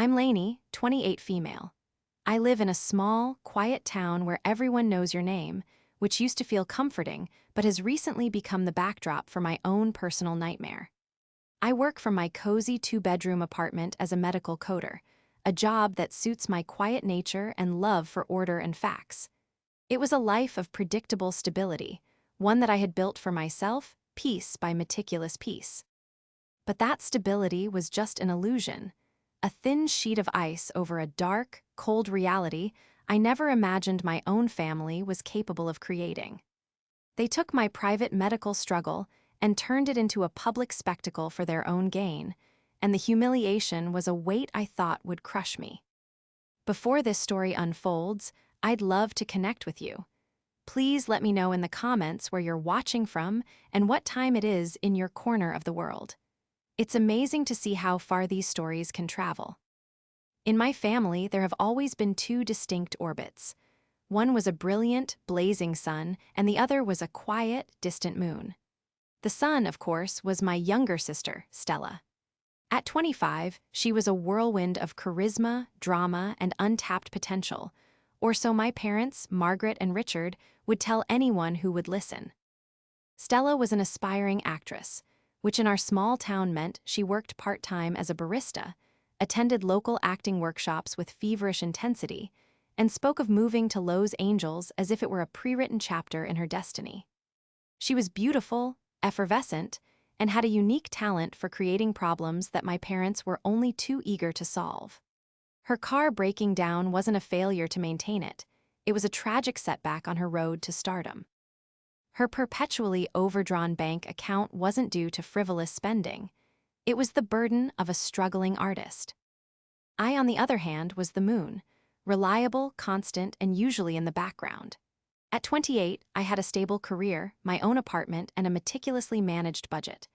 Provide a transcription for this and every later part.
I'm Lainey, 28 female. I live in a small, quiet town where everyone knows your name, which used to feel comforting but has recently become the backdrop for my own personal nightmare. I work from my cozy two-bedroom apartment as a medical coder, a job that suits my quiet nature and love for order and facts. It was a life of predictable stability, one that I had built for myself, piece by meticulous piece. But that stability was just an illusion, a thin sheet of ice over a dark, cold reality I never imagined my own family was capable of creating. They took my private medical struggle and turned it into a public spectacle for their own gain, and the humiliation was a weight I thought would crush me. Before this story unfolds, I'd love to connect with you. Please let me know in the comments where you're watching from and what time it is in your corner of the world. It's amazing to see how far these stories can travel. In my family, there have always been two distinct orbits. One was a brilliant, blazing sun, and the other was a quiet, distant moon. The sun, of course, was my younger sister, Stella. At 25, she was a whirlwind of charisma, drama, and untapped potential, or so my parents, Margaret and Richard, would tell anyone who would listen. Stella was an aspiring actress, which in our small town meant she worked part-time as a barista, attended local acting workshops with feverish intensity, and spoke of moving to Los Angeles as if it were a pre-written chapter in her destiny. She was beautiful, effervescent, and had a unique talent for creating problems that my parents were only too eager to solve. Her car breaking down wasn't a failure to maintain it. It was a tragic setback on her road to stardom. Her perpetually overdrawn bank account wasn't due to frivolous spending. It was the burden of a struggling artist. I, on the other hand, was the moon, reliable, constant, and usually in the background. At 28, I had a stable career, my own apartment, and a meticulously managed budget.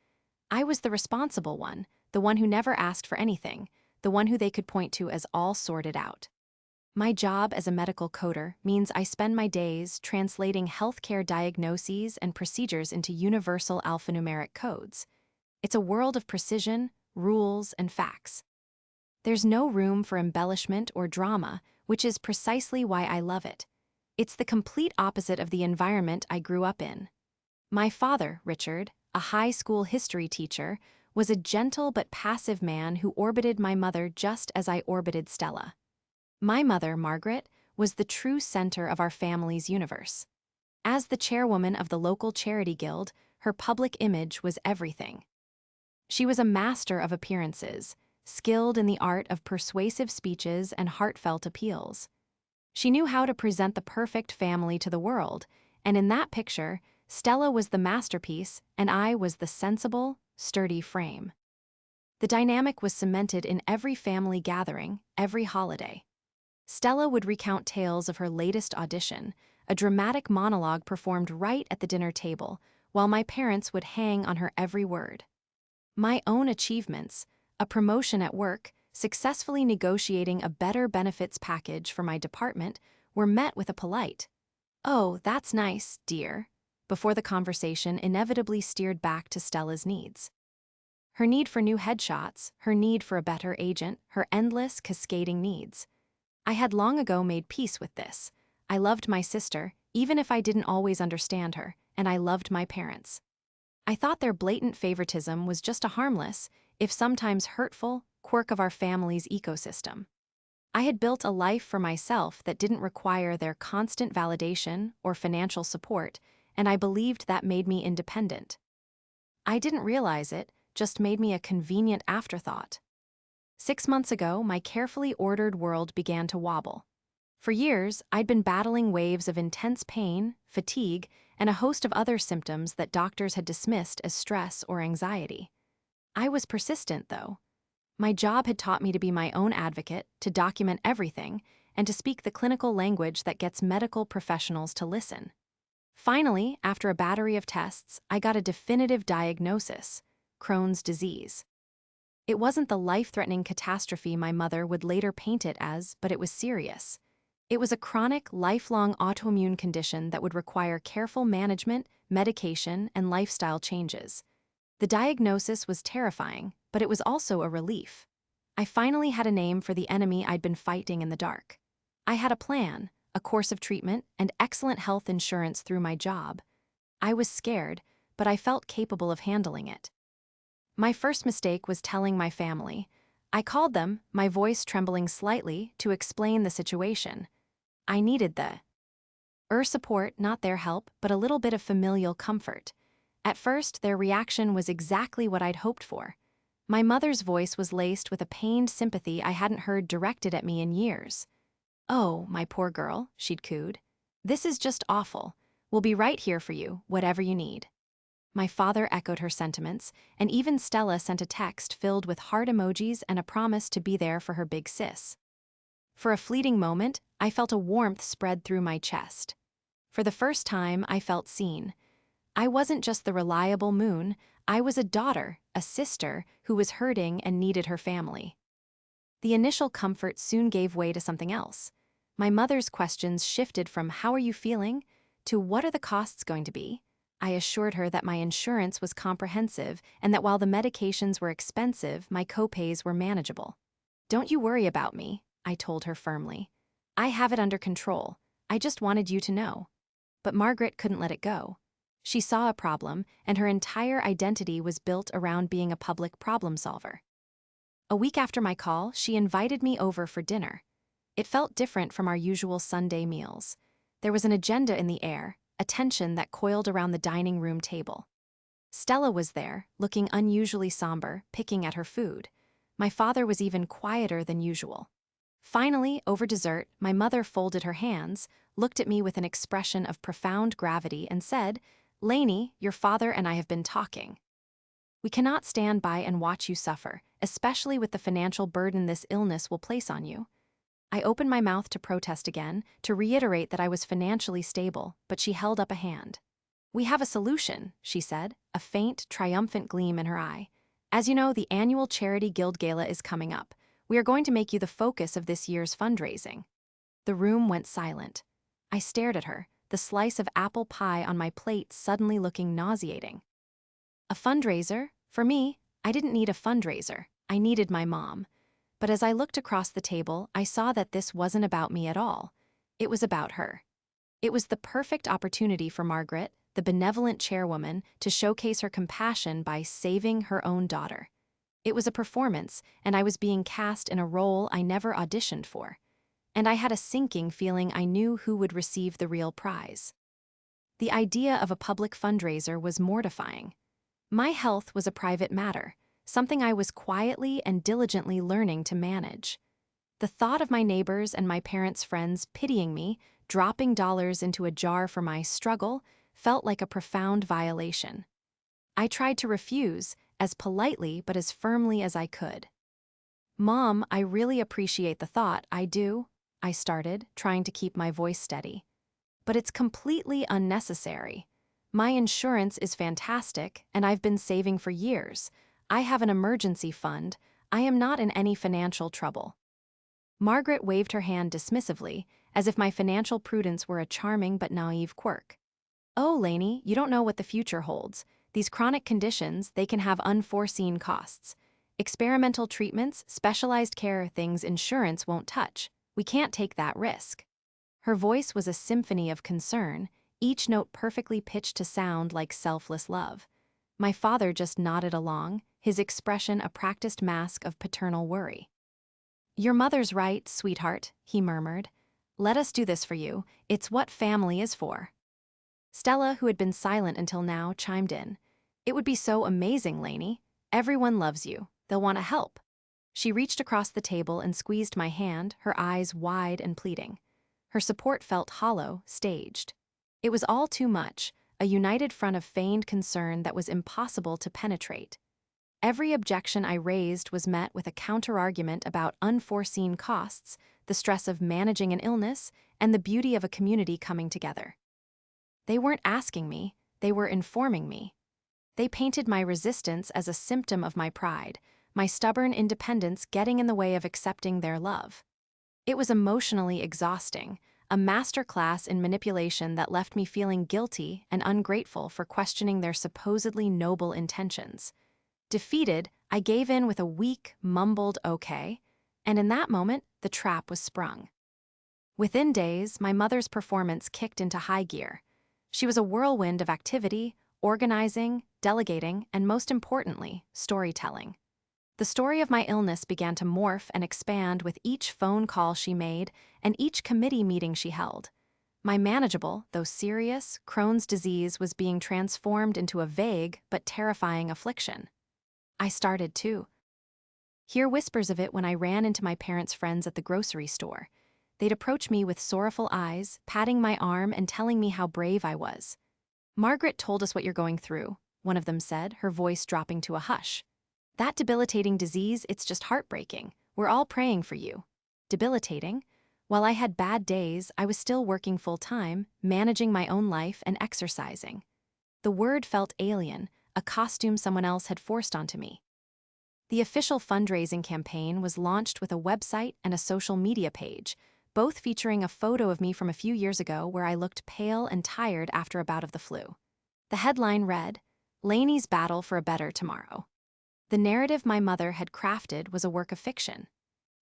I was the responsible one, the one who never asked for anything, the one who they could point to as all sorted out. My job as a medical coder means I spend my days translating healthcare diagnoses and procedures into universal alphanumeric codes. It's a world of precision, rules, and facts. There's no room for embellishment or drama, which is precisely why I love it. It's the complete opposite of the environment I grew up in. My father, Richard, a high school history teacher, was a gentle but passive man who orbited my mother just as I orbited Stella. My mother, Margaret, was the true center of our family's universe. As the chairwoman of the local charity guild, her public image was everything. She was a master of appearances, skilled in the art of persuasive speeches and heartfelt appeals. She knew how to present the perfect family to the world, and in that picture, Stella was the masterpiece and I was the sensible, sturdy frame. The dynamic was cemented in every family gathering, every holiday. Stella would recount tales of her latest audition, a dramatic monologue performed right at the dinner table, while my parents would hang on her every word. My own achievements, a promotion at work, successfully negotiating a better benefits package for my department, were met with a polite, "Oh, that's nice, dear," before the conversation inevitably steered back to Stella's needs. Her need for new headshots, her need for a better agent, her endless, cascading needs. I had long ago made peace with this. I loved my sister, even if I didn't always understand her, and I loved my parents. I thought their blatant favoritism was just a harmless, if sometimes hurtful, quirk of our family's ecosystem. I had built a life for myself that didn't require their constant validation or financial support, and I believed that made me independent. I didn't realize it, just made me a convenient afterthought. 6 months ago, my carefully ordered world began to wobble. For years, I'd been battling waves of intense pain, fatigue, and a host of other symptoms that doctors had dismissed as stress or anxiety. I was persistent, though. My job had taught me to be my own advocate, to document everything, and to speak the clinical language that gets medical professionals to listen. Finally, after a battery of tests, I got a definitive diagnosis: Crohn's disease. It wasn't the life-threatening catastrophe my mother would later paint it as, but it was serious. It was a chronic, lifelong autoimmune condition that would require careful management, medication, and lifestyle changes. The diagnosis was terrifying, but it was also a relief. I finally had a name for the enemy I'd been fighting in the dark. I had a plan, a course of treatment, and excellent health insurance through my job. I was scared, but I felt capable of handling it. My first mistake was telling my family. I called them, my voice trembling slightly, to explain the situation. I needed the support, not their help, but a little bit of familial comfort. At first, their reaction was exactly what I'd hoped for. My mother's voice was laced with a pained sympathy I hadn't heard directed at me in years. "Oh, my poor girl," she'd cooed. "This is just awful. We'll be right here for you, whatever you need." My father echoed her sentiments, and even Stella sent a text filled with heart emojis and a promise to be there for her big sis. For a fleeting moment, I felt a warmth spread through my chest. For the first time, I felt seen. I wasn't just the reliable Moon, I was a daughter, a sister, who was hurting and needed her family. The initial comfort soon gave way to something else. My mother's questions shifted from "how are you feeling?" to "what are the costs going to be?" I assured her that my insurance was comprehensive and that while the medications were expensive, my copays were manageable. "Don't you worry about me," I told her firmly. "I have it under control. I just wanted you to know." But Margaret couldn't let it go. She saw a problem, and her entire identity was built around being a public problem solver. A week after my call, she invited me over for dinner. It felt different from our usual Sunday meals. There was an agenda in the air, a tension that coiled around the dining room table. Stella was there, looking unusually somber, picking at her food. My father was even quieter than usual. Finally, over dessert, my mother folded her hands, looked at me with an expression of profound gravity, and said, "Lainey, your father and I have been talking. We cannot stand by and watch you suffer, especially with the financial burden this illness will place on you." I opened my mouth to protest again, to reiterate that I was financially stable, but she held up a hand. "We have a solution," she said, a faint, triumphant gleam in her eye. "As you know, the annual Charity Guild Gala is coming up. We are going to make you the focus of this year's fundraising." The room went silent. I stared at her, the slice of apple pie on my plate suddenly looking nauseating. A fundraiser? For me, I didn't need a fundraiser. I needed my mom. But as I looked across the table, I saw that this wasn't about me at all. It was about her. It was the perfect opportunity for Margaret, the benevolent chairwoman, to showcase her compassion by saving her own daughter. It was a performance, and I was being cast in a role I never auditioned for. And I had a sinking feeling I knew who would receive the real prize. The idea of a public fundraiser was mortifying. My health was a private matter, something I was quietly and diligently learning to manage. The thought of my neighbors and my parents' friends pitying me, dropping dollars into a jar for my struggle, felt like a profound violation. I tried to refuse, as politely but as firmly as I could. "Mom, I really appreciate the thought, I do," I started, trying to keep my voice steady. "But it's completely unnecessary. My insurance is fantastic, and I've been saving for years. I have an emergency fund. I am not in any financial trouble." Margaret waved her hand dismissively, as if my financial prudence were a charming but naive quirk. "Oh, Lainey, you don't know what the future holds. These chronic conditions, they can have unforeseen costs. Experimental treatments, specialized care, things insurance won't touch. We can't take that risk." Her voice was a symphony of concern, each note perfectly pitched to sound like selfless love. My father just nodded along, his expression a practiced mask of paternal worry. "Your mother's right, sweetheart," he murmured. "Let us do this for you. It's what family is for." Stella, who had been silent until now, chimed in. "It would be so amazing, Lainey. Everyone loves you. They'll want to help." She reached across the table and squeezed my hand, her eyes wide and pleading. Her support felt hollow, staged. It was all too much, a united front of feigned concern that was impossible to penetrate. Every objection I raised was met with a counterargument about unforeseen costs, the stress of managing an illness, and the beauty of a community coming together. They weren't asking me, they were informing me. They painted my resistance as a symptom of my pride, my stubborn independence getting in the way of accepting their love. It was emotionally exhausting, a masterclass in manipulation that left me feeling guilty and ungrateful for questioning their supposedly noble intentions. Defeated, I gave in with a weak, mumbled okay, and in that moment, the trap was sprung. Within days, my mother's performance kicked into high gear. She was a whirlwind of activity, organizing, delegating, and most importantly, storytelling. The story of my illness began to morph and expand with each phone call she made and each committee meeting she held. My manageable, though serious, Crohn's disease was being transformed into a vague but terrifying affliction. I started to hear whispers of it when I ran into my parents' friends at the grocery store. They'd approach me with sorrowful eyes, patting my arm and telling me how brave I was. "Margaret told us what you're going through," one of them said, her voice dropping to a hush. "That debilitating disease, it's just heartbreaking. We're all praying for you." Debilitating? While I had bad days, I was still working full-time, managing my own life and exercising. The word felt alien, a costume someone else had forced onto me. The official fundraising campaign was launched with a website and a social media page, both featuring a photo of me from a few years ago where I looked pale and tired after a bout of the flu. The headline read, "Lainey's Battle for a Better Tomorrow." The narrative my mother had crafted was a work of fiction.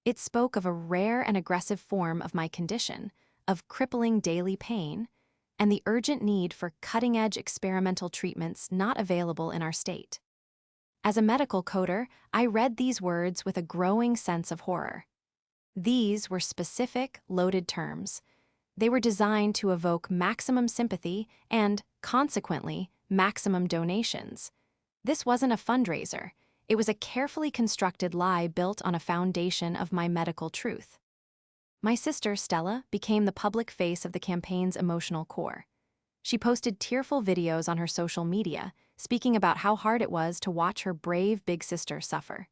It spoke of a rare and aggressive form of my condition, of crippling daily pain, and the urgent need for cutting-edge experimental treatments not available in our state. As a medical coder, I read these words with a growing sense of horror. These were specific, loaded terms. They were designed to evoke maximum sympathy and, consequently, maximum donations. This wasn't a fundraiser. It was a carefully constructed lie built on a foundation of my medical truth. My sister, Stella, became the public face of the campaign's emotional core. She posted tearful videos on her social media, speaking about how hard it was to watch her brave big sister suffer.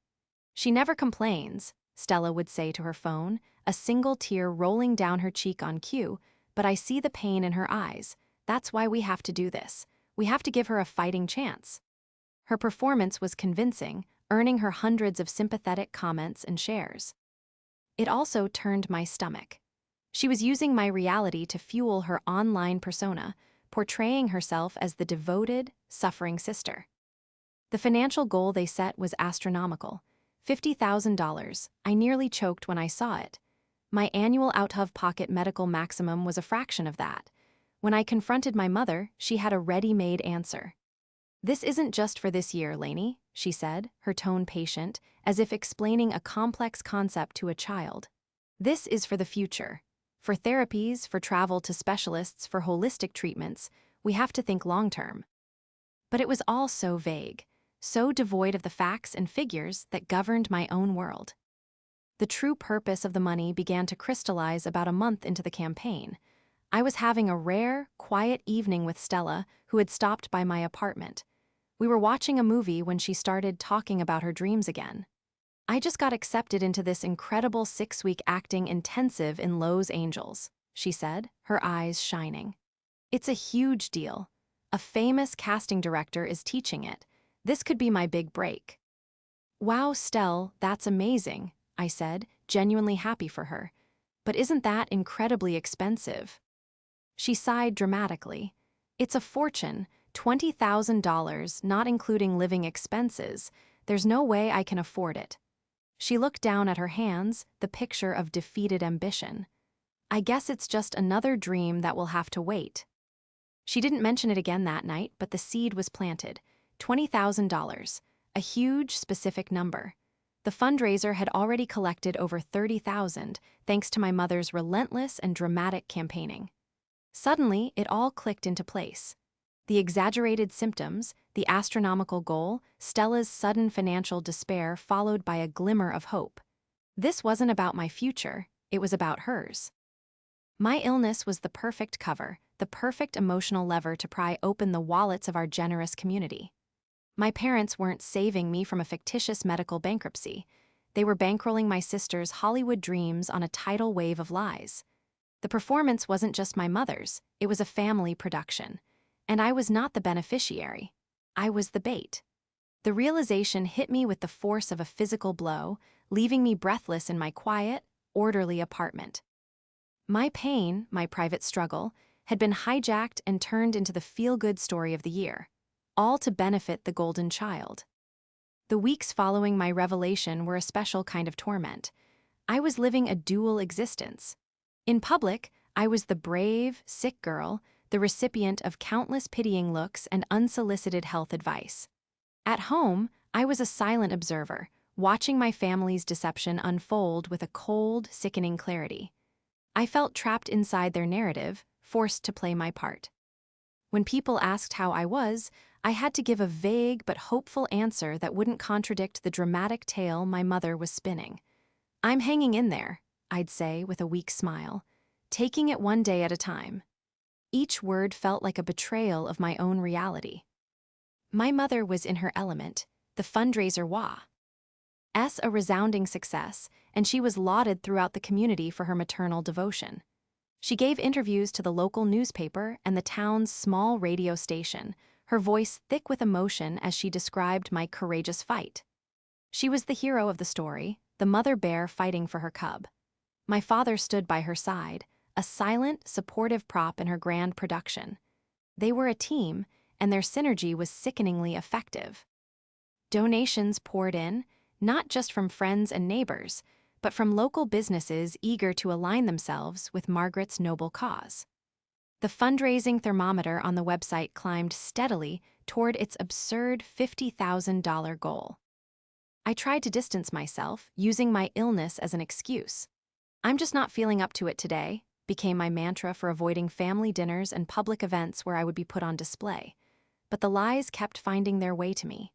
"She never complains," Stella would say to her phone, a single tear rolling down her cheek on cue, "but I see the pain in her eyes. That's why we have to do this. We have to give her a fighting chance." Her performance was convincing, earning her hundreds of sympathetic comments and shares. It also turned my stomach. She was using my reality to fuel her online persona, portraying herself as the devoted, suffering sister. The financial goal they set was astronomical. $50,000. I nearly choked when I saw it. My annual out-of-pocket medical maximum was a fraction of that. When I confronted my mother, she had a ready-made answer. "This isn't just for this year, Lainey," she said, her tone patient, as if explaining a complex concept to a child. "This is for the future. For therapies, for travel to specialists, for holistic treatments, we have to think long-term." But it was all so vague, so devoid of the facts and figures that governed my own world. The true purpose of the money began to crystallize about a month into the campaign. I was having a rare, quiet evening with Stella, who had stopped by my apartment. We were watching a movie when she started talking about her dreams again. "I just got accepted into this incredible 6-week acting intensive in Los Angeles," she said, her eyes shining. "It's a huge deal. A famous casting director is teaching it. This could be my big break." "Wow, Stell, that's amazing," I said, genuinely happy for her. "But isn't that incredibly expensive?" She sighed dramatically. "It's a fortune, $20,000, not including living expenses. There's no way I can afford it." She looked down at her hands, the picture of defeated ambition. "I guess it's just another dream that will have to wait." She didn't mention it again that night, but the seed was planted. $20,000, a huge, specific number. The fundraiser had already collected over $30,000, thanks to my mother's relentless and dramatic campaigning. Suddenly, it all clicked into place. The exaggerated symptoms, the astronomical goal, Stella's sudden financial despair followed by a glimmer of hope. This wasn't about my future, it was about hers. My illness was the perfect cover, the perfect emotional lever to pry open the wallets of our generous community. My parents weren't saving me from a fictitious medical bankruptcy. They were bankrolling my sister's Hollywood dreams on a tidal wave of lies. The performance wasn't just my mother's, it was a family production. And I was not the beneficiary. I was the bait. The realization hit me with the force of a physical blow, leaving me breathless in my quiet, orderly apartment. My pain, my private struggle, had been hijacked and turned into the feel-good story of the year, all to benefit the golden child. The weeks following my revelation were a special kind of torment. I was living a dual existence. In public, I was the brave, sick girl, the recipient of countless pitying looks and unsolicited health advice. At home, I was a silent observer, watching my family's deception unfold with a cold, sickening clarity. I felt trapped inside their narrative, forced to play my part. When people asked how I was, I had to give a vague but hopeful answer that wouldn't contradict the dramatic tale my mother was spinning. "I'm hanging in there," I'd say with a weak smile, taking it one day at a time. Each word felt like a betrayal of my own reality. My mother was in her element, the fundraiser a resounding success, and she was lauded throughout the community for her maternal devotion. She gave interviews to the local newspaper and the town's small radio station, her voice thick with emotion as she described my courageous fight. She was the hero of the story, the mother bear fighting for her cub. My father stood by her side, a silent, supportive prop in her grand production. They were a team, and their synergy was sickeningly effective. Donations poured in, not just from friends and neighbors, but from local businesses eager to align themselves with Margaret's noble cause. The fundraising thermometer on the website climbed steadily toward its absurd $50,000 goal. I tried to distance myself, using my illness as an excuse. "I'm just not feeling up to it today," became my mantra for avoiding family dinners and public events where I would be put on display. But the lies kept finding their way to me.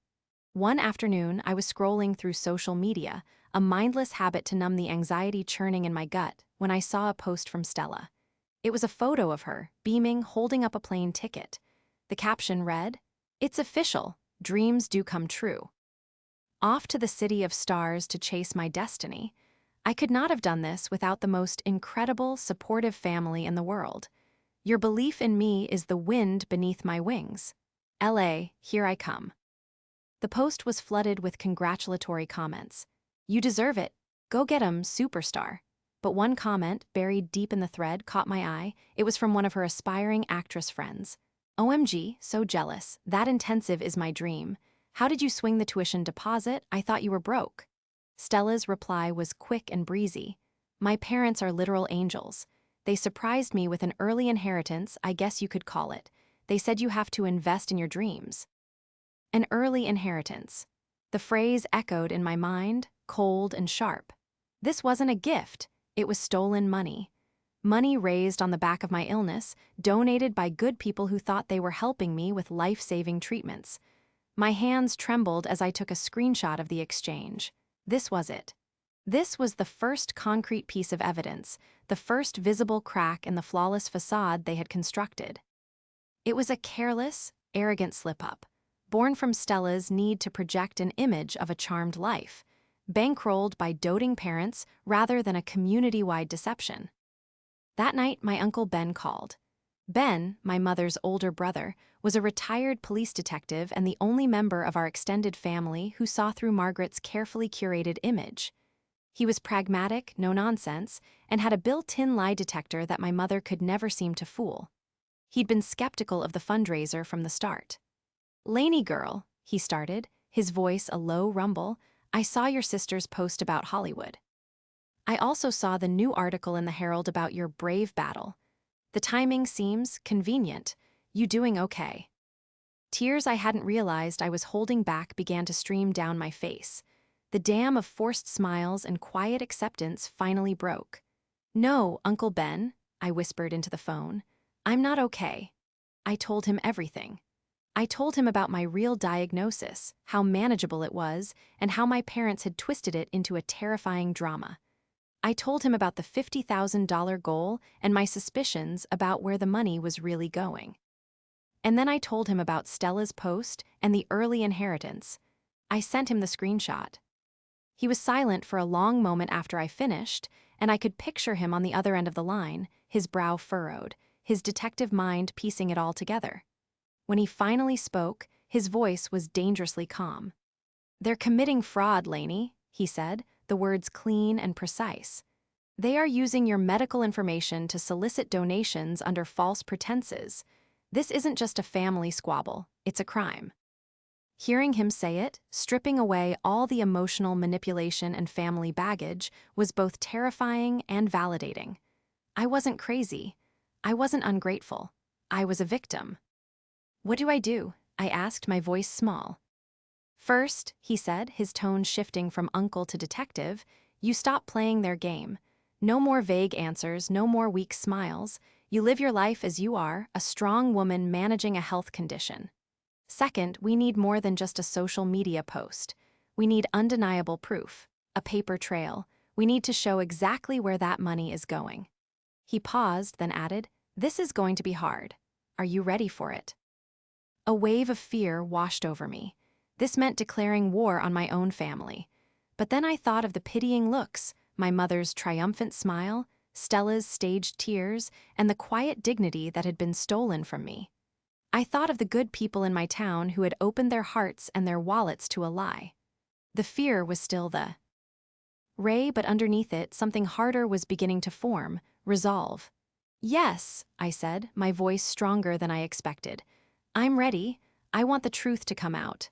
One afternoon, I was scrolling through social media, a mindless habit to numb the anxiety churning in my gut, when I saw a post from Stella. It was a photo of her, beaming, holding up a plane ticket. The caption read, "It's official, dreams do come true." Off to the city of stars to chase my destiny. I could not have done this without the most incredible, supportive family in the world. Your belief in me is the wind beneath my wings. LA, here I come. The post was flooded with congratulatory comments. "You deserve it. Go get 'em, superstar." But one comment, buried deep in the thread, caught my eye. It was from one of her aspiring actress friends. "OMG, so jealous. That intensive is my dream. How did you swing the tuition deposit? I thought you were broke." Stella's reply was quick and breezy. "My parents are literal angels. They surprised me with an early inheritance, I guess you could call it. They said you have to invest in your dreams." An early inheritance. The phrase echoed in my mind, cold and sharp. This wasn't a gift, it was stolen money. Money raised on the back of my illness, donated by good people who thought they were helping me with life-saving treatments. My hands trembled as I took a screenshot of the exchange. This was it. This was the first concrete piece of evidence, the first visible crack in the flawless facade they had constructed. It was a careless, arrogant slip-up, born from Stella's need to project an image of a charmed life, bankrolled by doting parents rather than a community-wide deception. That night, my Uncle Ben called. Ben, my mother's older brother, was a retired police detective and the only member of our extended family who saw through Margaret's carefully curated image. He was pragmatic, no-nonsense, and had a built-in lie detector that my mother could never seem to fool. He'd been skeptical of the fundraiser from the start. "Lainey girl," he started, his voice a low rumble, "I saw your sister's post about Hollywood. I also saw the new article in the Herald about your brave battle. The timing seems convenient. You doing okay?" Tears I hadn't realized I was holding back began to stream down my face. The dam of forced smiles and quiet acceptance finally broke. "No, Uncle Ben," I whispered into the phone. "I'm not okay." I told him everything. I told him about my real diagnosis, how manageable it was, and how my parents had twisted it into a terrifying drama. I told him about the $50,000 goal and my suspicions about where the money was really going. And then I told him about Stella's post and the early inheritance. I sent him the screenshot. He was silent for a long moment after I finished, and I could picture him on the other end of the line, his brow furrowed, his detective mind piecing it all together. When he finally spoke, his voice was dangerously calm. "They're committing fraud, Lainey," he said, the words clean and precise. "They are using your medical information to solicit donations under false pretenses. This isn't just a family squabble, it's a crime." Hearing him say it, stripping away all the emotional manipulation and family baggage, was both terrifying and validating. I wasn't crazy. I wasn't ungrateful. I was a victim. "What do I do?" I asked, my voice small. "First," he said, his tone shifting from uncle to detective, "you stop playing their game. No more vague answers, no more weak smiles. You live your life as you are, a strong woman managing a health condition. Second, we need more than just a social media post. We need undeniable proof, a paper trail. We need to show exactly where that money is going." He paused, then added, "This is going to be hard. Are you ready for it?" A wave of fear washed over me. This meant declaring war on my own family. But then I thought of the pitying looks, my mother's triumphant smile, Stella's staged tears, and the quiet dignity that had been stolen from me. I thought of the good people in my town who had opened their hearts and their wallets to a lie. The fear was still the ray, but underneath it, something harder was beginning to form, resolve. "Yes," I said, my voice stronger than I expected. "I'm ready. I want the truth to come out."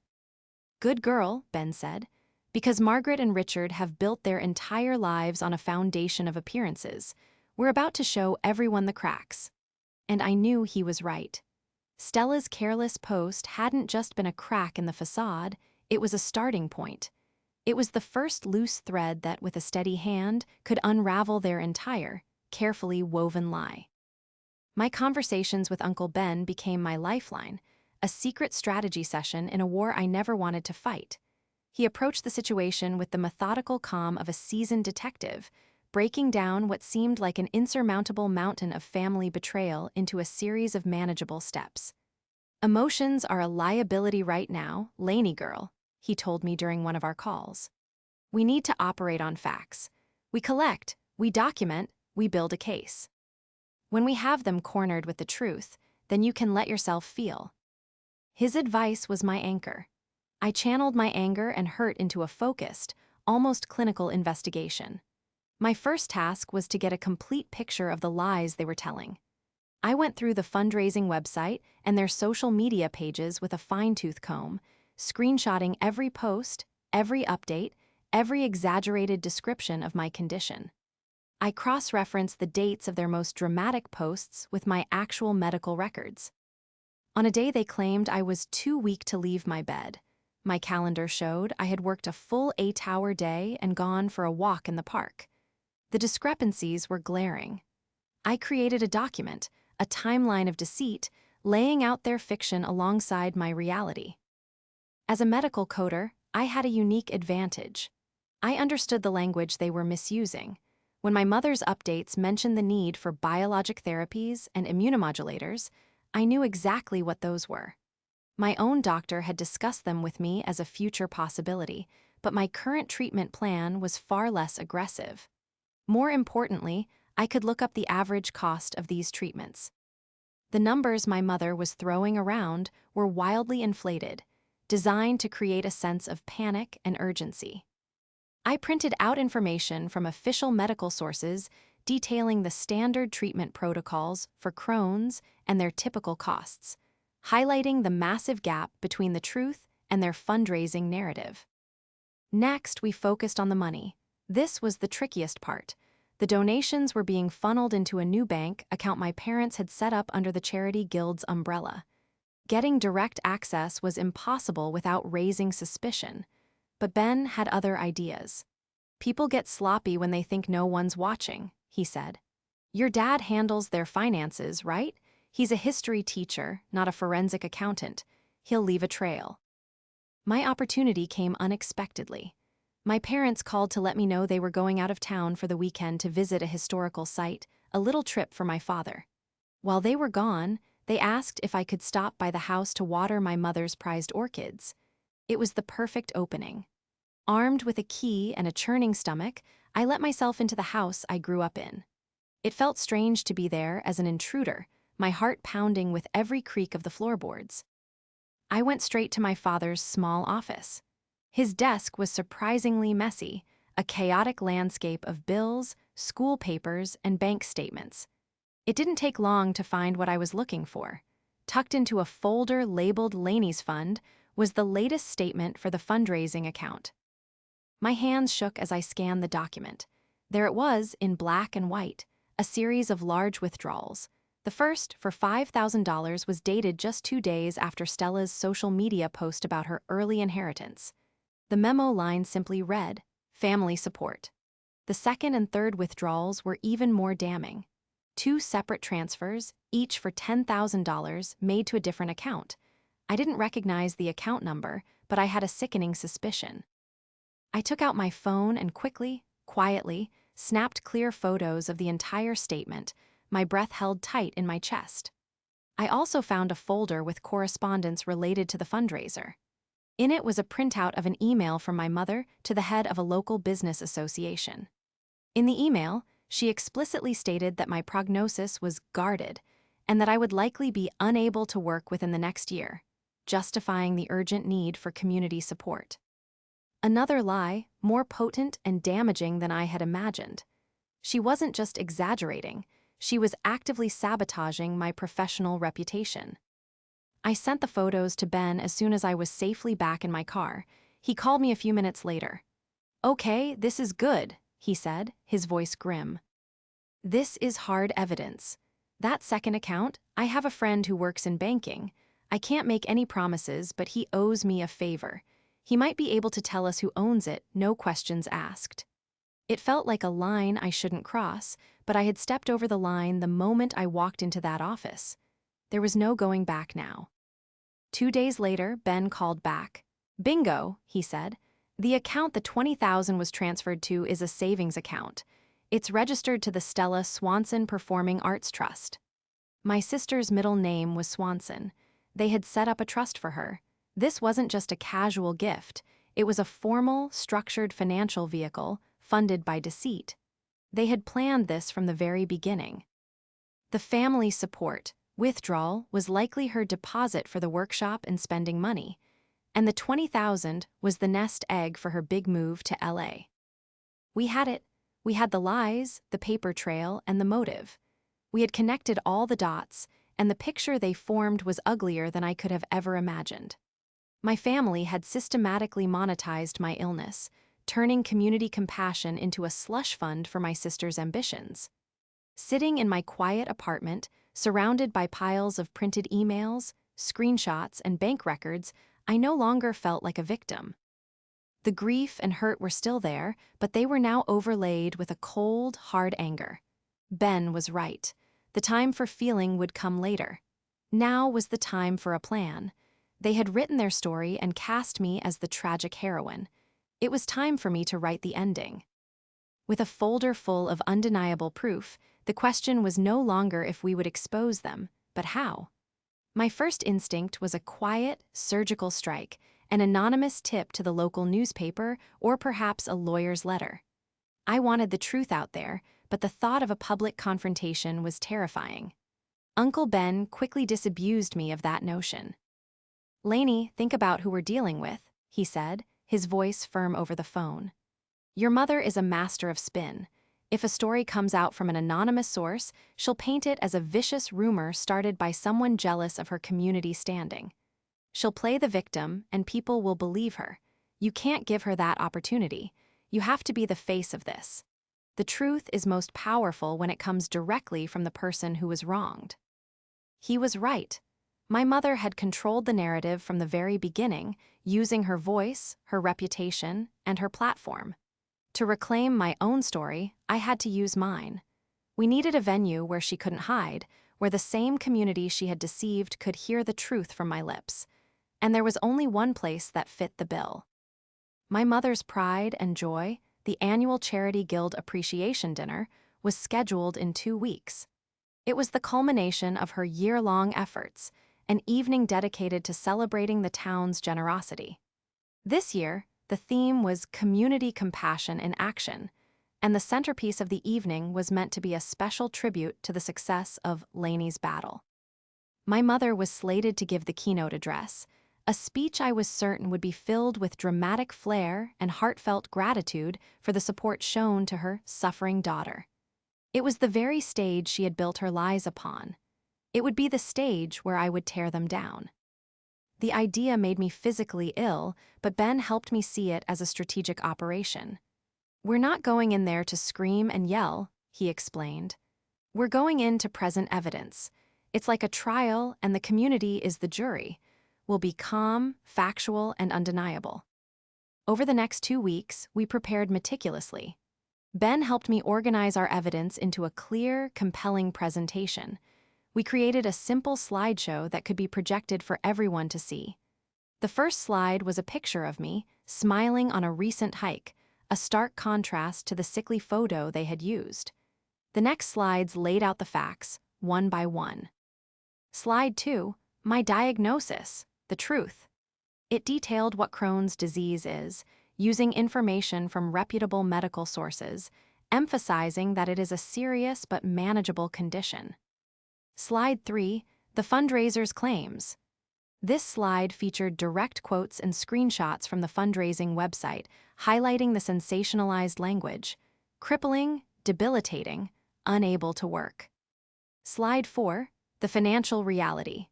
"Good girl," Ben said, "because Margaret and Richard have built their entire lives on a foundation of appearances. We're about to show everyone the cracks." And I knew he was right. Stella's careless post hadn't just been a crack in the facade, it was a starting point. It was the first loose thread that, with a steady hand, could unravel their entire, carefully woven lie. My conversations with Uncle Ben became my lifeline, a secret strategy session in a war I never wanted to fight. He approached the situation with the methodical calm of a seasoned detective, breaking down what seemed like an insurmountable mountain of family betrayal into a series of manageable steps. "Emotions are a liability right now, Laney girl," he told me during one of our calls. "We need to operate on facts. We collect, we document, we build a case. When we have them cornered with the truth, then you can let yourself feel." His advice was my anchor. I channeled my anger and hurt into a focused, almost clinical investigation. My first task was to get a complete picture of the lies they were telling. I went through the fundraising website and their social media pages with a fine-tooth comb, screenshotting every post, every update, every exaggerated description of my condition. I cross-referenced the dates of their most dramatic posts with my actual medical records. On a day they claimed I was too weak to leave my bed, my calendar showed I had worked a full 8-hour day and gone for a walk in the park. The discrepancies were glaring. I created a document, a timeline of deceit, laying out their fiction alongside my reality. As a medical coder, I had a unique advantage. I understood the language they were misusing. When my mother's updates mentioned the need for biologic therapies and immunomodulators, I knew exactly what those were. My own doctor had discussed them with me as a future possibility, but my current treatment plan was far less aggressive. More importantly, I could look up the average cost of these treatments. The numbers my mother was throwing around were wildly inflated, designed to create a sense of panic and urgency. I printed out information from official medical sources detailing the standard treatment protocols for Crohn's and their typical costs, highlighting the massive gap between the truth and their fundraising narrative. Next, we focused on the money. This was the trickiest part. The donations were being funneled into a new bank account my parents had set up under the Charity Guild's umbrella. Getting direct access was impossible without raising suspicion. But Ben had other ideas. "People get sloppy when they think no one's watching," he said. "Your dad handles their finances, right? He's a history teacher, not a forensic accountant. He'll leave a trail." My opportunity came unexpectedly. My parents called to let me know they were going out of town for the weekend to visit a historical site, a little trip for my father. While they were gone, they asked if I could stop by the house to water my mother's prized orchids. It was the perfect opening. Armed with a key and a churning stomach, I let myself into the house I grew up in. It felt strange to be there as an intruder, my heart pounding with every creak of the floorboards. I went straight to my father's small office. His desk was surprisingly messy, a chaotic landscape of bills, school papers, and bank statements. It didn't take long to find what I was looking for. Tucked into a folder labeled Laney's Fund was the latest statement for the fundraising account. My hands shook as I scanned the document. There it was, in black and white, a series of large withdrawals. The first, for $5,000, was dated just 2 days after Stella's social media post about her early inheritance. The memo line simply read, "Family support." The second and third withdrawals were even more damning. 2 separate transfers, each for $10,000, made to a different account. I didn't recognize the account number, but I had a sickening suspicion. I took out my phone and quietly, snapped clear photos of the entire statement, my breath held tight in my chest. I also found a folder with correspondence related to the fundraiser. In it was a printout of an email from my mother to the head of a local business association. In the email, she explicitly stated that my prognosis was guarded and that I would likely be unable to work within the next year, justifying the urgent need for community support. Another lie, more potent and damaging than I had imagined. She wasn't just exaggerating, she was actively sabotaging my professional reputation. I sent the photos to Ben as soon as I was safely back in my car. He called me a few minutes later. "Okay, this is good," he said, his voice grim. "This is hard evidence. That second account, I have a friend who works in banking. I can't make any promises, but he owes me a favor. He might be able to tell us who owns it, no questions asked." It felt like a line I shouldn't cross, but I had stepped over the line the moment I walked into that office. There was no going back now. 2 days later, Ben called back. "Bingo," he said. "The account the $20,000 was transferred to is a savings account. It's registered to the Stella Swanson Performing Arts Trust." My sister's middle name was Swanson. They had set up a trust for her. This wasn't just a casual gift. It was a formal, structured financial vehicle funded by deceit. They had planned this from the very beginning. The family support withdrawal was likely her deposit for the workshop and spending money, and the $20,000 was the nest egg for her big move to LA. We had it. We had the lies, the paper trail, and the motive. We had connected all the dots, and the picture they formed was uglier than I could have ever imagined. My family had systematically monetized my illness, turning community compassion into a slush fund for my sister's ambitions. Sitting in my quiet apartment, surrounded by piles of printed emails, screenshots, and bank records, I no longer felt like a victim. The grief and hurt were still there, but they were now overlaid with a cold, hard anger. Ben was right. The time for feeling would come later. Now was the time for a plan. They had written their story and cast me as the tragic heroine. It was time for me to write the ending. With a folder full of undeniable proof, the question was no longer if we would expose them, but how. My first instinct was a quiet, surgical strike, an anonymous tip to the local newspaper, or perhaps a lawyer's letter. I wanted the truth out there, but the thought of a public confrontation was terrifying. Uncle Ben quickly disabused me of that notion. "Lainey, think about who we're dealing with," he said, his voice firm over the phone. "Your mother is a master of spin. If a story comes out from an anonymous source, she'll paint it as a vicious rumor started by someone jealous of her community standing. She'll play the victim, and people will believe her. You can't give her that opportunity. You have to be the face of this. The truth is most powerful when it comes directly from the person who was wronged." He was right. My mother had controlled the narrative from the very beginning, using her voice, her reputation, and her platform. To reclaim my own story, I had to use mine. We needed a venue where she couldn't hide, where the same community she had deceived could hear the truth from my lips. And there was only one place that fit the bill. My mother's pride and joy, the annual Charity Guild Appreciation Dinner, was scheduled in 2 weeks. It was the culmination of her year-long efforts, an evening dedicated to celebrating the town's generosity. This year, the theme was Community Compassion in Action, and the centerpiece of the evening was meant to be a special tribute to the success of Lainey's battle. My mother was slated to give the keynote address, a speech I was certain would be filled with dramatic flair and heartfelt gratitude for the support shown to her suffering daughter. It was the very stage she had built her lies upon. It would be the stage where I would tear them down. The idea made me physically ill, but Ben helped me see it as a strategic operation. "We're not going in there to scream and yell," he explained. "We're going in to present evidence. It's like a trial, and the community is the jury. We'll be calm, factual, and undeniable." Over the next 2 weeks, we prepared meticulously. Ben helped me organize our evidence into a clear, compelling presentation. We created a simple slideshow that could be projected for everyone to see. The first slide was a picture of me, smiling on a recent hike, a stark contrast to the sickly photo they had used. The next slides laid out the facts, one by one. Slide 2, my diagnosis, the truth. It detailed what Crohn's disease is, using information from reputable medical sources, emphasizing that it is a serious but manageable condition. Slide 3, the fundraiser's claims. This slide featured direct quotes and screenshots from the fundraising website, highlighting the sensationalized language: crippling, debilitating, unable to work. Slide 4, the financial reality.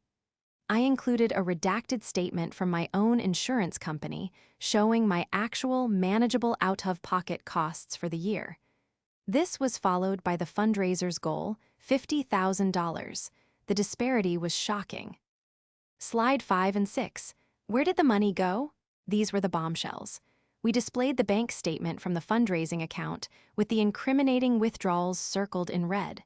I included a redacted statement from my own insurance company showing my actual manageable out-of-pocket costs for the year. This was followed by the fundraiser's goal, $50,000. The disparity was shocking. Slide 5 and 6. Where did the money go? These were the bombshells. We displayed the bank statement from the fundraising account with the incriminating withdrawals circled in red.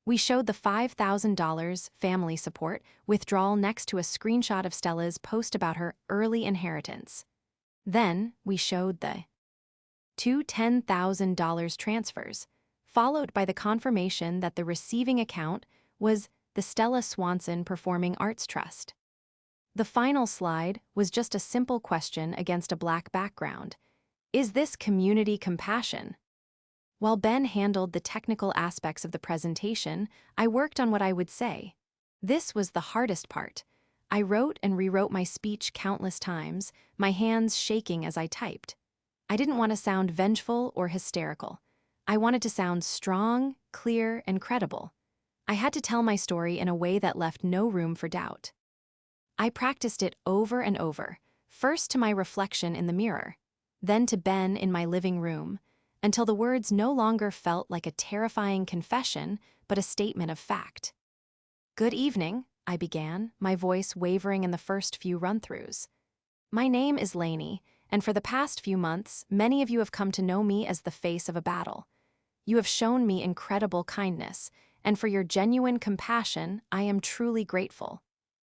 We showed the $5,000 family support withdrawal next to a screenshot of Stella's post about her early inheritance. Then we showed the two $10,000 transfers, followed by the confirmation that the receiving account was the Stella Swanson Performing Arts Trust. The final slide was just a simple question against a black background. Is this community compassion? While Ben handled the technical aspects of the presentation, I worked on what I would say. This was the hardest part. I wrote and rewrote my speech countless times, my hands shaking as I typed. I didn't want to sound vengeful or hysterical. I wanted to sound strong, clear, and credible. I had to tell my story in a way that left no room for doubt. I practiced it over and over, first to my reflection in the mirror, then to Ben in my living room, until the words no longer felt like a terrifying confession, but a statement of fact. "Good evening," I began, my voice wavering in the first few run-throughs. "My name is Lainey, and for the past few months, many of you have come to know me as the face of a battle. You have shown me incredible kindness, and for your genuine compassion, I am truly grateful.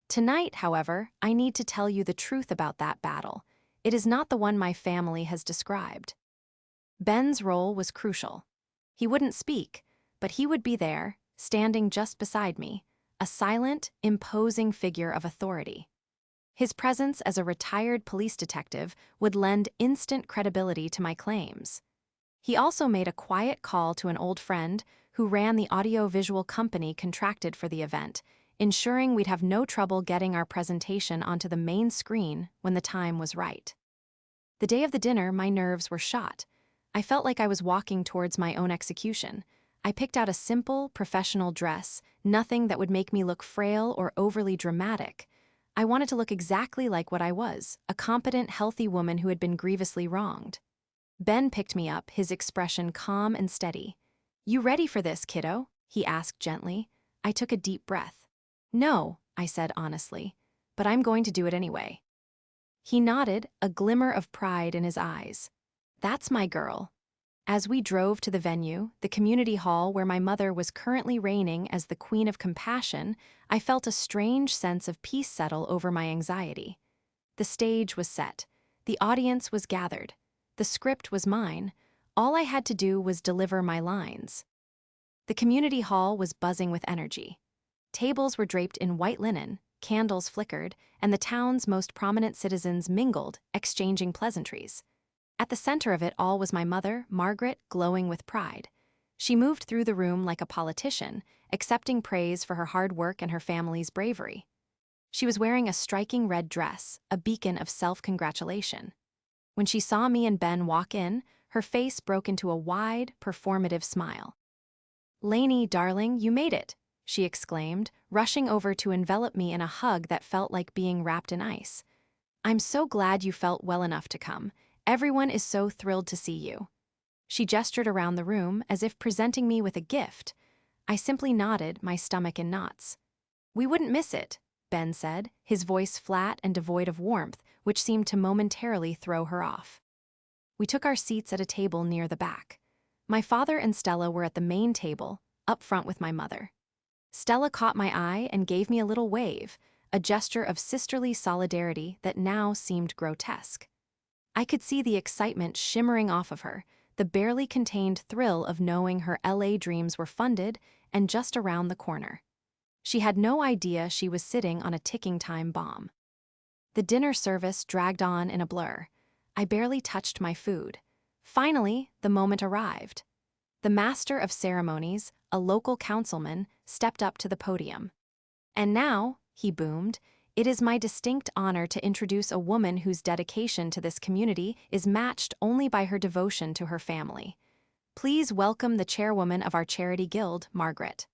Tonight, however, I need to tell you the truth about that battle. It is not the one my family has described." Ben's role was crucial. He wouldn't speak, but he would be there, standing just beside me, a silent, imposing figure of authority. His presence as a retired police detective would lend instant credibility to my claims. He also made a quiet call to an old friend who ran the audio-visual company contracted for the event, ensuring we'd have no trouble getting our presentation onto the main screen when the time was right. The day of the dinner, my nerves were shot. I felt like I was walking towards my own execution. I picked out a simple, professional dress, nothing that would make me look frail or overly dramatic. I wanted to look exactly like what I was, a competent, healthy woman who had been grievously wronged. Ben picked me up, his expression calm and steady. "You ready for this, kiddo?" he asked gently. I took a deep breath. "No," I said honestly, "but I'm going to do it anyway." He nodded, a glimmer of pride in his eyes. "That's my girl." As we drove to the venue, the community hall where my mother was currently reigning as the Queen of Compassion, I felt a strange sense of peace settle over my anxiety. The stage was set. The audience was gathered. The script was mine. All I had to do was deliver my lines. The community hall was buzzing with energy. Tables were draped in white linen, candles flickered, and the town's most prominent citizens mingled, exchanging pleasantries. At the center of it all was my mother, Margaret, glowing with pride. She moved through the room like a politician, accepting praise for her hard work and her family's bravery. She was wearing a striking red dress, a beacon of self-congratulation. When she saw me and Ben walk in, her face broke into a wide, performative smile. "Lainey, darling, you made it. she exclaimed, rushing over to envelop me in a hug that felt like being wrapped in ice. I'm so glad you felt well enough to come. Everyone is so thrilled to see you. She gestured around the room as if presenting me with a gift. I simply nodded, my stomach in knots. We wouldn't miss it, Ben said, his voice flat and devoid of warmth, which seemed to momentarily throw her off. We took our seats at a table near the back. My father and Stella were at the main table, up front with my mother. Stella caught my eye and gave me a little wave, a gesture of sisterly solidarity that now seemed grotesque. I could see the excitement shimmering off of her, the barely contained thrill of knowing her LA dreams were funded and just around the corner. She had no idea she was sitting on a ticking time bomb. The dinner service dragged on in a blur. I barely touched my food. Finally, the moment arrived. The master of ceremonies, a local councilman, stepped up to the podium. And now, he boomed, it is my distinct honor to introduce a woman whose dedication to this community is matched only by her devotion to her family. Please welcome the chairwoman of our charity guild, Margaret.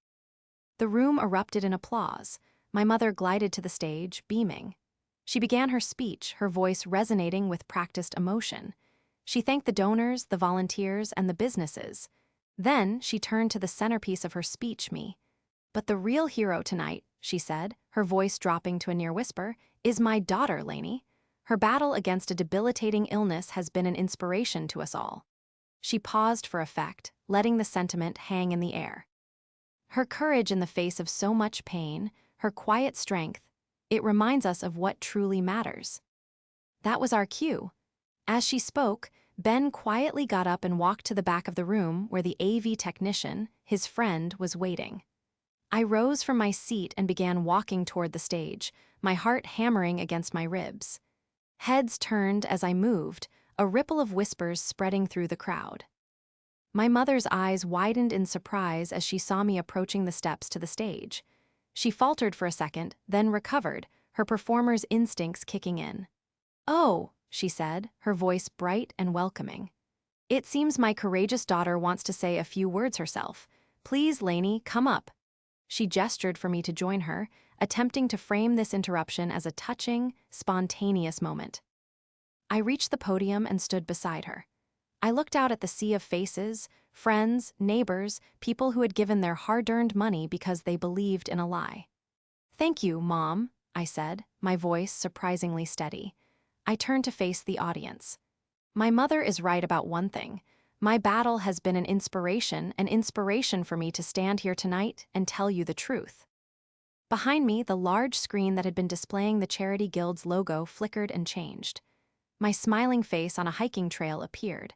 The room erupted in applause. My mother glided to the stage, beaming. She began her speech, her voice resonating with practiced emotion. She thanked the donors, the volunteers, and the businesses. Then she turned to the centerpiece of her speech, me. But the real hero tonight, she said, her voice dropping to a near whisper, is my daughter, Lainey. Her battle against a debilitating illness has been an inspiration to us all. She paused for effect, letting the sentiment hang in the air. Her courage in the face of so much pain, her quiet strength, it reminds us of what truly matters. That was our cue. As she spoke, Ben quietly got up and walked to the back of the room where the AV technician, his friend, was waiting. I rose from my seat and began walking toward the stage, my heart hammering against my ribs. Heads turned as I moved, a ripple of whispers spreading through the crowd. My mother's eyes widened in surprise as she saw me approaching the steps to the stage. She faltered for a second, then recovered, her performer's instincts kicking in. "Oh," she said, her voice bright and welcoming. "It seems my courageous daughter wants to say a few words herself. Please, Lainey, come up." She gestured for me to join her, attempting to frame this interruption as a touching, spontaneous moment. I reached the podium and stood beside her. I looked out at the sea of faces, friends, neighbors, people who had given their hard-earned money because they believed in a lie. "Thank you, Mom," I said, my voice surprisingly steady. I turned to face the audience. My mother is right about one thing. My battle has been an inspiration for me to stand here tonight and tell you the truth. Behind me, the large screen that had been displaying the Charity Guild's logo flickered and changed. My smiling face on a hiking trail appeared.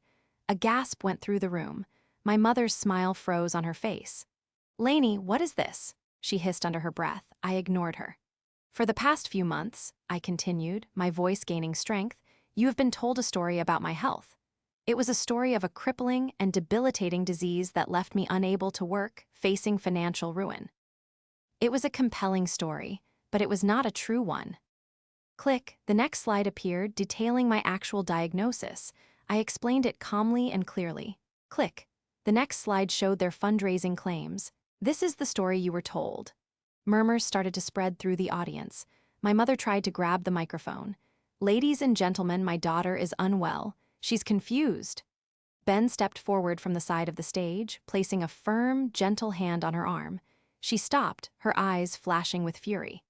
A gasp went through the room. My mother's smile froze on her face. "Lainey, what is this?" she hissed under her breath. I ignored her. "For the past few months," I continued, my voice gaining strength, "you have been told a story about my health. It was a story of a crippling and debilitating disease that left me unable to work, facing financial ruin. It was a compelling story, but it was not a true one." Click, the next slide appeared, detailing my actual diagnosis. I explained it calmly and clearly. Click, the next slide showed their fundraising claims. "This is the story you were told." Murmurs started to spread through the audience. My mother tried to grab the microphone. "Ladies and gentlemen, my daughter is unwell. She's confused." Ben stepped forward from the side of the stage, placing a firm, gentle hand on her arm. She stopped, her eyes flashing with fury.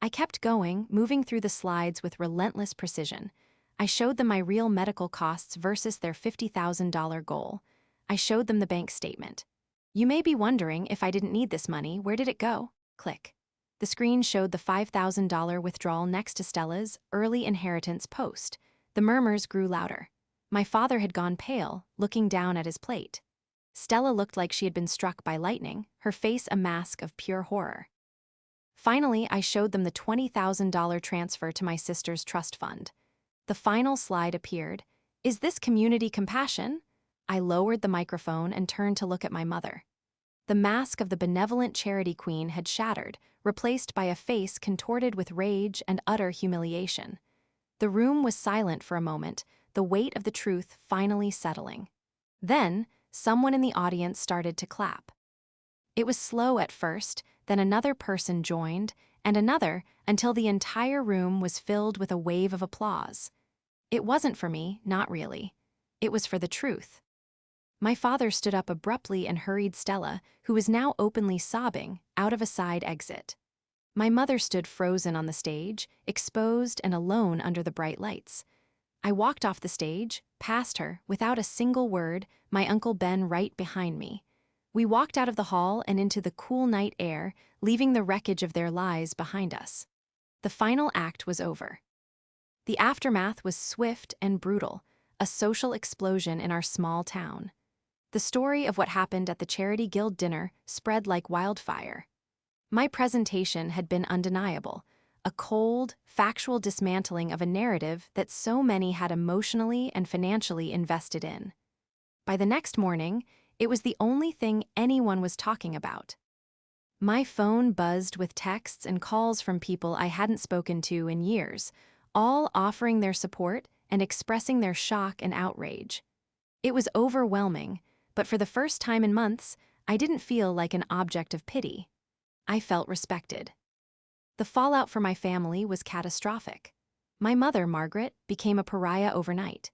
I kept going, moving through the slides with relentless precision. I showed them my real medical costs versus their $50,000 goal. I showed them the bank statement. "You may be wondering, if I didn't need this money, where did it go?" Click. The screen showed the $5,000 withdrawal next to Stella's early inheritance post. The murmurs grew louder. My father had gone pale, looking down at his plate. Stella looked like she had been struck by lightning, her face a mask of pure horror. Finally, I showed them the $20,000 transfer to my sister's trust fund. The final slide appeared. "Is this community compassion?" I lowered the microphone and turned to look at my mother. The mask of the benevolent charity queen had shattered, replaced by a face contorted with rage and utter humiliation. The room was silent for a moment, the weight of the truth finally settling. Then, someone in the audience started to clap. It was slow at first, then another person joined, and another, until the entire room was filled with a wave of applause. It wasn't for me, not really. It was for the truth. My father stood up abruptly and hurried Stella, who was now openly sobbing, out of a side exit. My mother stood frozen on the stage, exposed and alone under the bright lights. I walked off the stage, past her, without a single word, my Uncle Ben right behind me. We walked out of the hall and into the cool night air, leaving the wreckage of their lies behind us. The final act was over. The aftermath was swift and brutal, a social explosion in our small town. The story of what happened at the Charity Guild dinner spread like wildfire. My presentation had been undeniable, a cold, factual dismantling of a narrative that so many had emotionally and financially invested in. By the next morning, it was the only thing anyone was talking about. My phone buzzed with texts and calls from people I hadn't spoken to in years, all offering their support and expressing their shock and outrage. It was overwhelming, but for the first time in months, I didn't feel like an object of pity. I felt respected. The fallout for my family was catastrophic. My mother, Margaret, became a pariah overnight.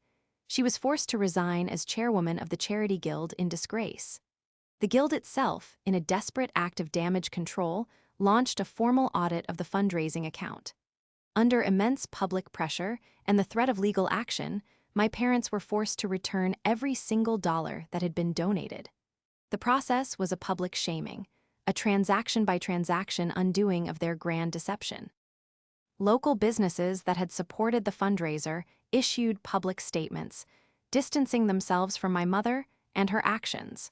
She was forced to resign as chairwoman of the Charity Guild in disgrace. The guild itself, in a desperate act of damage control, launched a formal audit of the fundraising account. Under immense public pressure and the threat of legal action, my parents were forced to return every single dollar that had been donated. The process was a public shaming, a transaction-by-transaction undoing of their grand deception. Local businesses that had supported the fundraiser issued public statements, distancing themselves from my mother and her actions.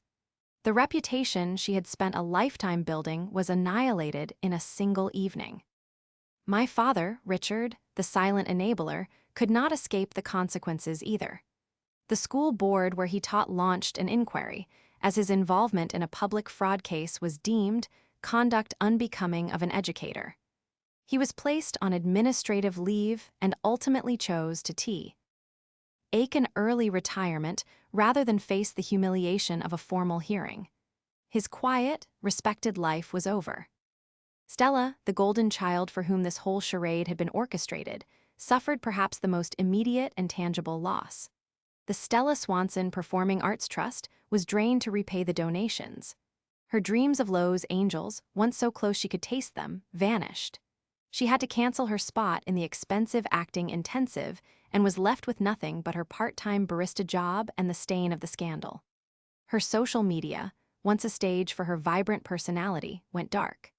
The reputation she had spent a lifetime building was annihilated in a single evening. My father, Richard, the silent enabler, could not escape the consequences either. The school board where he taught launched an inquiry, as his involvement in a public fraud case was deemed conduct unbecoming of an educator. He was placed on administrative leave and ultimately chose to take an early retirement rather than face the humiliation of a formal hearing. His quiet, respected life was over. Stella, the golden child for whom this whole charade had been orchestrated, suffered perhaps the most immediate and tangible loss. The Stella Swanson Performing Arts Trust was drained to repay the donations. Her dreams of Lowe's angels, once so close she could taste them, vanished. She had to cancel her spot in the expensive acting intensive and was left with nothing but her part-time barista job and the stain of the scandal. Her social media, once a stage for her vibrant personality, went dark.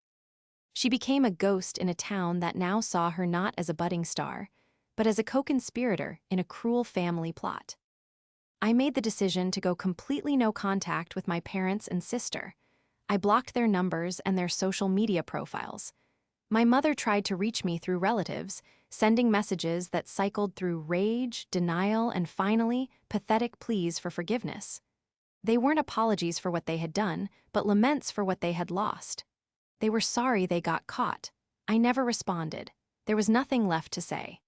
She became a ghost in a town that now saw her not as a budding star, but as a co-conspirator in a cruel family plot. I made the decision to go completely no contact with my parents and sister. I blocked their numbers and their social media profiles. My mother tried to reach me through relatives, sending messages that cycled through rage, denial, and finally, pathetic pleas for forgiveness. They weren't apologies for what they had done, but laments for what they had lost. They were sorry they got caught. I never responded. There was nothing left to say.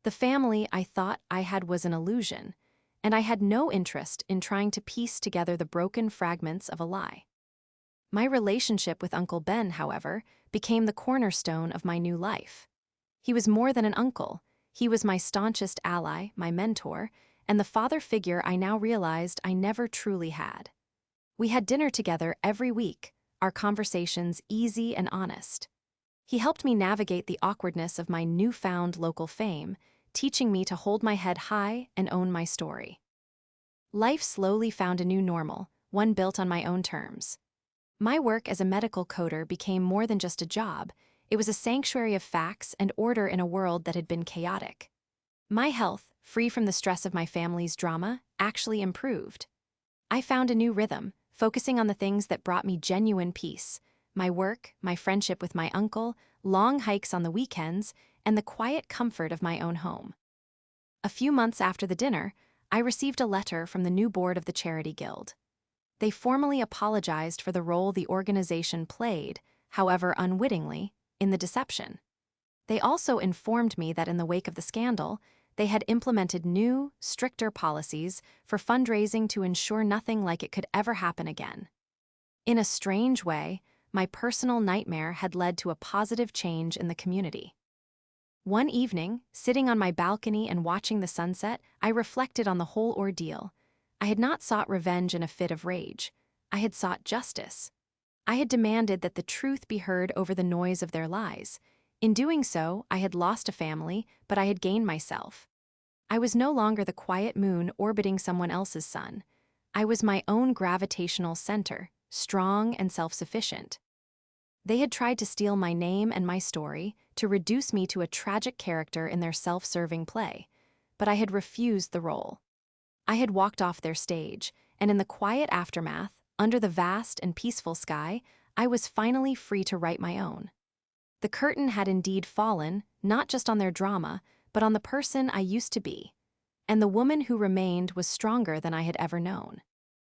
The family I thought I had was an illusion, and I had no interest in trying to piece together the broken fragments of a lie. My relationship with Uncle Ben, however, became the cornerstone of my new life. He was more than an uncle. He was my staunchest ally, my mentor, and the father figure I now realized I never truly had. We had dinner together every week, our conversations easy and honest. He helped me navigate the awkwardness of my newfound local fame, teaching me to hold my head high and own my story. Life slowly found a new normal, one built on my own terms. My work as a medical coder became more than just a job. It was a sanctuary of facts and order in a world that had been chaotic. My health, free from the stress of my family's drama, actually improved. I found a new rhythm, focusing on the things that brought me genuine peace: my work, my friendship with my uncle, long hikes on the weekends, and the quiet comfort of my own home. A few months after the dinner, I received a letter from the new board of the Charity Guild. They formally apologized for the role the organization played, however unwittingly, in the deception. They also informed me that in the wake of the scandal, they had implemented new, stricter policies for fundraising to ensure nothing like it could ever happen again. In a strange way, my personal nightmare had led to a positive change in the community. One evening, sitting on my balcony and watching the sunset, I reflected on the whole ordeal. I had not sought revenge in a fit of rage. I had sought justice. I had demanded that the truth be heard over the noise of their lies. In doing so, I had lost a family, but I had gained myself. I was no longer the quiet moon orbiting someone else's sun. I was my own gravitational center, strong and self-sufficient. They had tried to steal my name and my story, to reduce me to a tragic character in their self-serving play, but I had refused the role. I had walked off their stage, and in the quiet aftermath, under the vast and peaceful sky, I was finally free to write my own. The curtain had indeed fallen, not just on their drama, but on the person I used to be. And the woman who remained was stronger than I had ever known.